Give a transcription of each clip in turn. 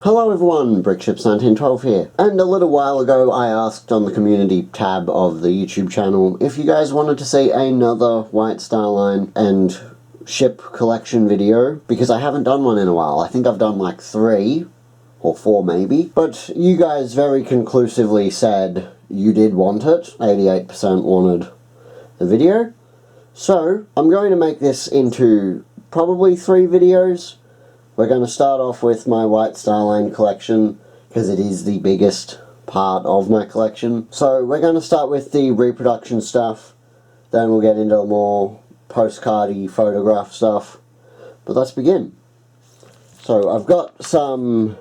Hello everyone, Brickships1912 here. And a little while ago I asked on the community tab of the YouTube channel if you guys wanted to see another White Star Line and ship collection video, because I haven't done one in a while. I think I've done like 3 or 4 maybe, but you guys very conclusively said you did want it. 88% wanted the video. So I'm going to make this into probably 3 videos. We're going to start off with my White Star Line collection, because it is the biggest part of my collection. So we're going to start with the reproduction stuff, then we'll get into the more postcardy photograph stuff. But let's begin. So I've got some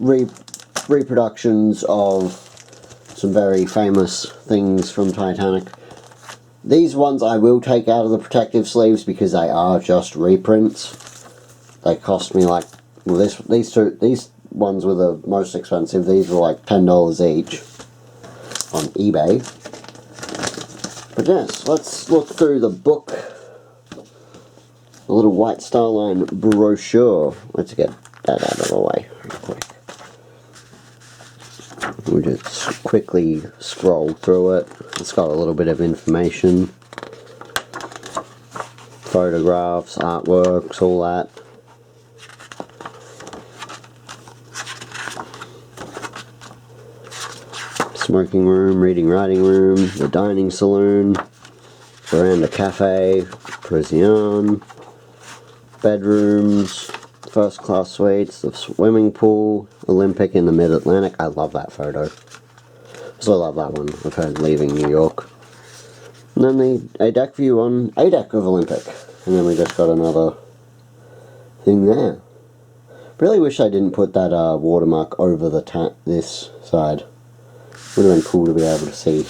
reproductions of some very famous things from Titanic. These ones I will take out of the protective sleeves because they are just reprints. They cost me like, well, these ones were the most expensive. These were like $10 each on eBay. But yes, let's look through the book. A little White Star Line brochure. Let's get that out of the way real quick. We'll just quickly scroll through it. It's got a little bit of information. Photographs, artworks, all that. Smoking room, reading writing room, the dining saloon, veranda cafe, prison, bedrooms, first class suites, the swimming pool, Olympic in the mid-Atlantic. I love that photo. I love that one of her leaving New York. And then a deck view on a deck of Olympic. And then we just got another thing there. Really wish I didn't put that watermark over this side. Would have been cool to be able to see.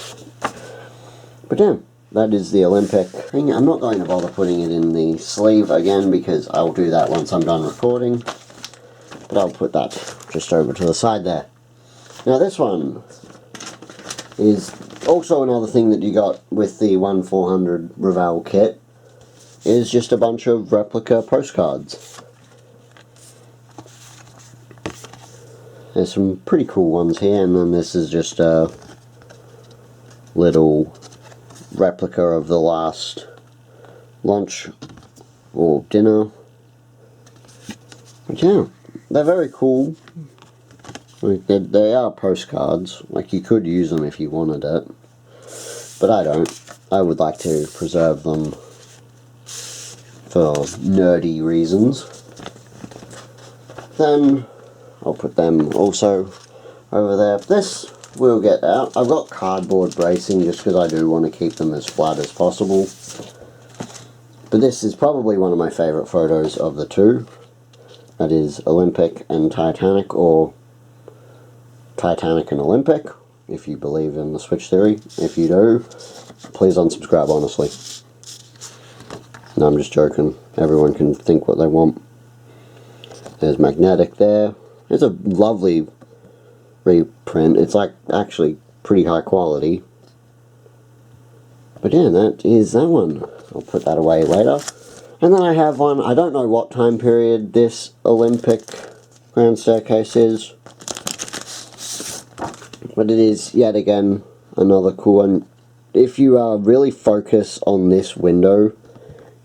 But yeah, that is the Olympic thing. I'm not going to bother putting it in the sleeve again because I'll do that once I'm done recording. But I'll put that just over to the side there. Now this one is also another thing that you got with the 1/400 Revel kit. Is just a bunch of replica postcards. There's some pretty cool ones here, and then this is just a little replica of the last lunch or dinner. But yeah, they're very cool. Like they are postcards. Like, you could use them if you wanted it, but I don't. I would like to preserve them for nerdy reasons. Then I'll put them also over there. This will get out. I've got cardboard bracing just because I do want to keep them as flat as possible. But this is probably one of my favourite photos of the two. That is Olympic and Titanic, or Titanic and Olympic, if you believe in the switch theory. If you do, please unsubscribe, honestly. No, I'm just joking. Everyone can think what they want. There's Magnetic there. It's a lovely reprint. It's like actually pretty high quality. But yeah, that is that one. I'll put that away later. And then I have one, I don't know what time period this Olympic Grand Staircase is. But it is, yet again, another cool one. If you really focus on this window,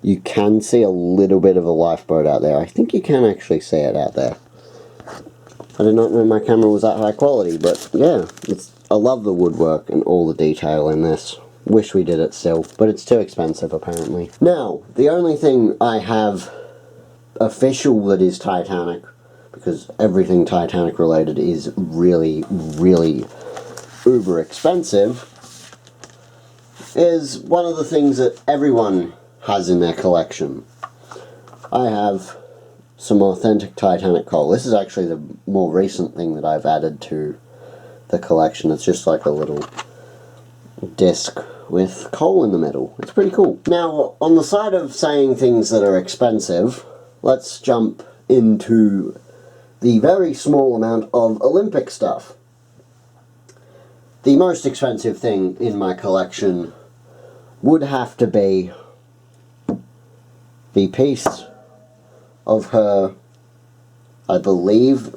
you can see a little bit of a lifeboat out there. I think you can actually see it out there. I did not know my camera was that high quality, but yeah, I love the woodwork and all the detail in this. Wish we did it still, but it's too expensive apparently. Now, the only thing I have official that is Titanic, because everything Titanic related is really, really uber expensive, is one of the things that everyone has in their collection. I have some authentic Titanic coal. This is actually the more recent thing that I've added to the collection. It's just like a little disc with coal in the middle. It's pretty cool. Now, on the side of saying things that are expensive, let's jump into the very small amount of Olympic stuff. The most expensive thing in my collection would have to be the piece of her, I believe,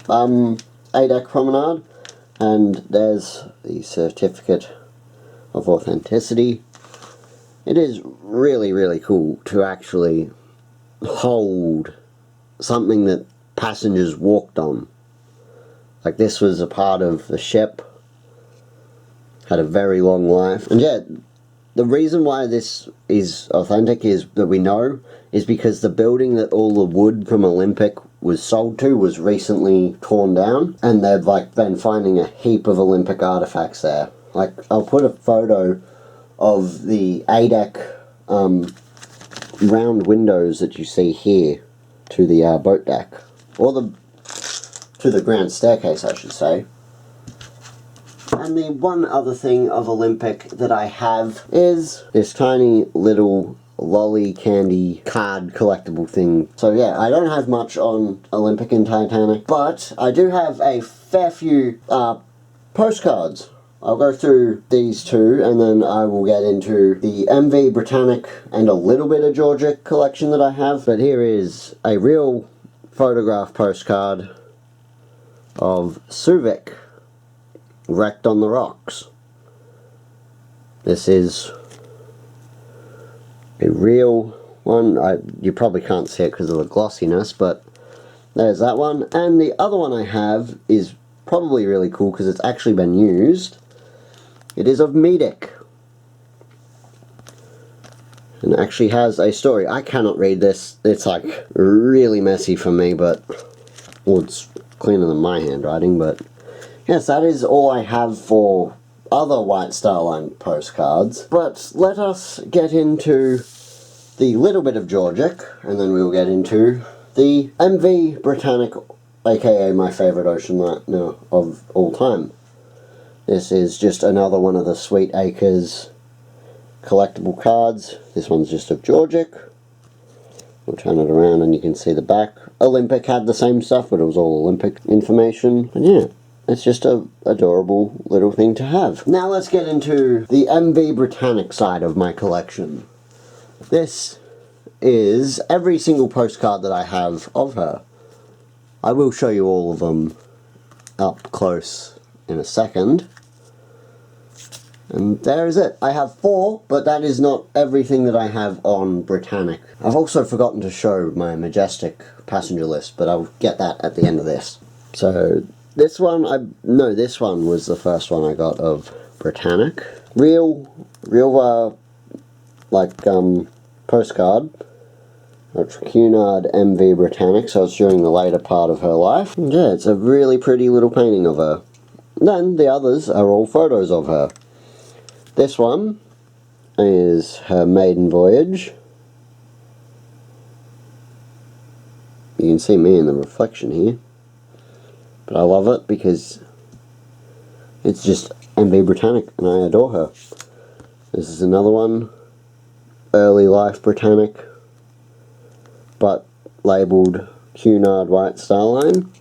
A-deck promenade, and there's the certificate of authenticity. It is really, really cool to actually hold something that passengers walked on. Like, this was a part of the ship, had a very long life, and yeah, the reason why this is authentic is that we know is because the building that all the wood from Olympic was sold to was recently torn down, and they've like been finding a heap of Olympic artifacts there. Like, I'll put a photo of the A-deck round windows that you see here to the boat deck, or to the grand staircase, I should say. And the one other thing of Olympic that I have is this tiny little lolly candy card collectible thing. So yeah, I don't have much on Olympic and Titanic, but I do have a fair few postcards. I'll go through these two, and then I will get into the Mv Britannic and a little bit of Georgic collection that I have. But here is a real photograph postcard of Suevic wrecked on the rocks. This is a real one. You probably can't see it because of the glossiness, but there's that one. And the other one I have is probably really cool because it's actually been used. It is of Majestic, and it actually has a story. I cannot read this. It's like really messy for me, but well, it's cleaner than my handwriting. But yes, that is all I have for other White Star Line postcards. But let us get into the little bit of Georgic, and then we'll get into the Mv Britannic, aka my favourite ocean liner of all time. This is just another one of the Sweet Acres collectible cards. This one's just of Georgic. We'll turn it around and you can see the back. Olympic had the same stuff, but it was all Olympic information. And yeah, it's just a adorable little thing to have. Now let's get into the Mv Britannic side of my collection. This is every single postcard that I have of her. I will show you all of them up close in a second. And there is it. I have 4, but that is not everything that I have on Bratanic. I've also forgotten to show my Majestic passenger list, but I'll get that at the end of this. So this one, this one was the first one I got of Bratanic. Real postcard. It's Cunard Mv Britannic, so it's during the later part of her life. And yeah, it's a really pretty little painting of her. And then the others are all photos of her. This one is her maiden voyage. You can see me in the reflection here. But I love it because it's just Mv Britannic and I adore her. This is another one. Early life Britannic, but labelled Cunard White Star Line.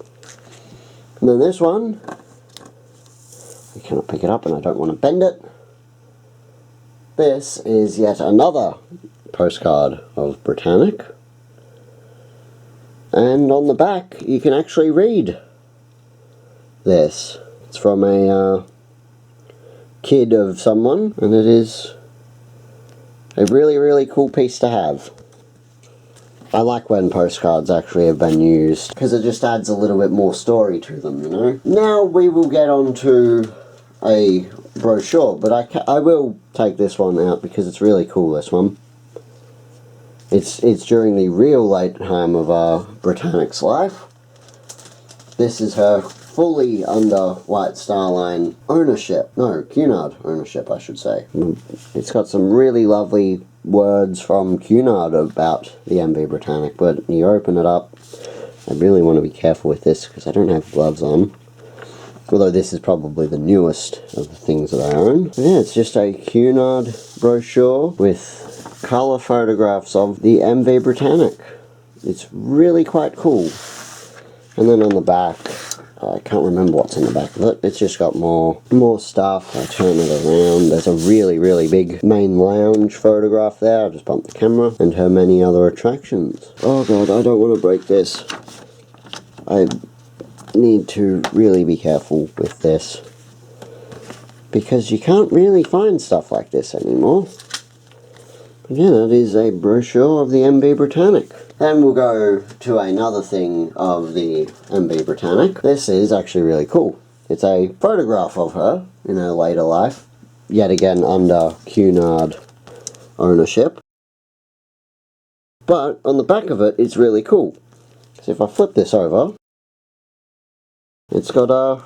And then this one, I cannot pick it up and I don't want to bend it. This is yet another postcard of Bratanic. And on the back you can actually read this. It's from a kid of someone, and it is a really, really cool piece to have. I like when postcards actually have been used, because it just adds a little bit more story to them, you know? Now we will get on to a brochure, but I will take this one out because it's really cool, this one. It's during the real late time of Bratanic's life. This is her fully under White Star Line ownership. No, Cunard ownership, I should say. It's got some really lovely words from Cunard about the Mv Britannic, but you open it up. I really want to be careful with this because I don't have gloves on. Although this is probably the newest of the things that I own. But yeah, it's just a Cunard brochure with colour photographs of the Mv Britannic. It's really quite cool. And then on the back, I can't remember what's in the back of it. It's just got more stuff. I turn it around. There's a really, really big main lounge photograph there. I just bumped the camera. And her many other attractions. Oh god, I don't want to break this. need to really be careful with this, because you can't really find stuff like this anymore. But yeah, that is a brochure of the Mv Britannic. Then we'll go to another thing of the Mv Britannic. This is actually really cool. It's a photograph of her in her later life, yet again under Cunard ownership. But on the back of it, it's really cool. So if I flip this over, it's got a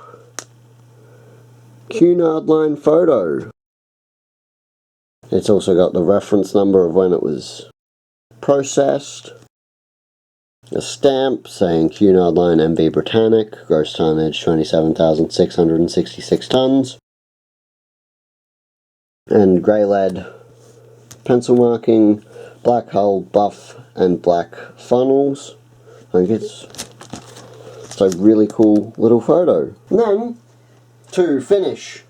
Cunard line photo. It's also got the reference number of when it was processed, a stamp saying Cunard line Mv Britannic, gross tonnage 27,666 tons, and grey lead pencil marking, black hull, buff and black funnels. I think it's a really cool little photo. And then, to finish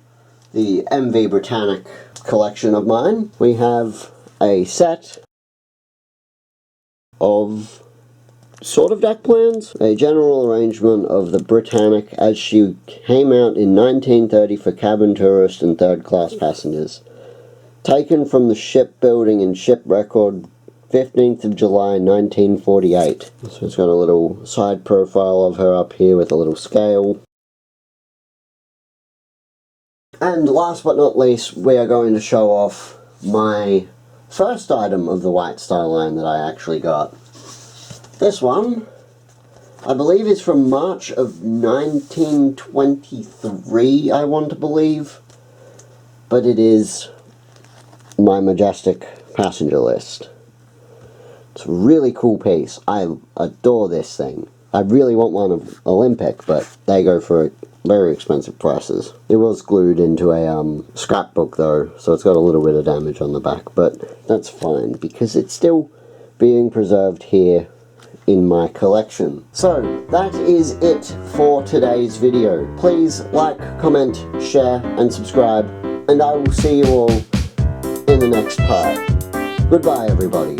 the Mv Britannic collection of mine, we have a set of sort of deck plans, a general arrangement of the Bratanic as she came out in 1930 for cabin tourist and third class passengers, taken from the shipbuilding and ship record 15th of July 1948. So it's got a little side profile of her up here with a little scale. And last but not least, we are going to show off my first item of the White Star line that I actually got. This one, I believe, is from March of 1923, I want to believe. But it is my Majestic passenger list. It's a really cool piece. I adore this thing. I really want one of Olympic, but they go for very expensive prices. It was glued into a scrapbook though, so it's got a little bit of damage on the back, but that's fine because it's still being preserved here in my collection. So that is it for today's video. Please like, comment, share and subscribe, and I will see you all in the next part. Goodbye everybody.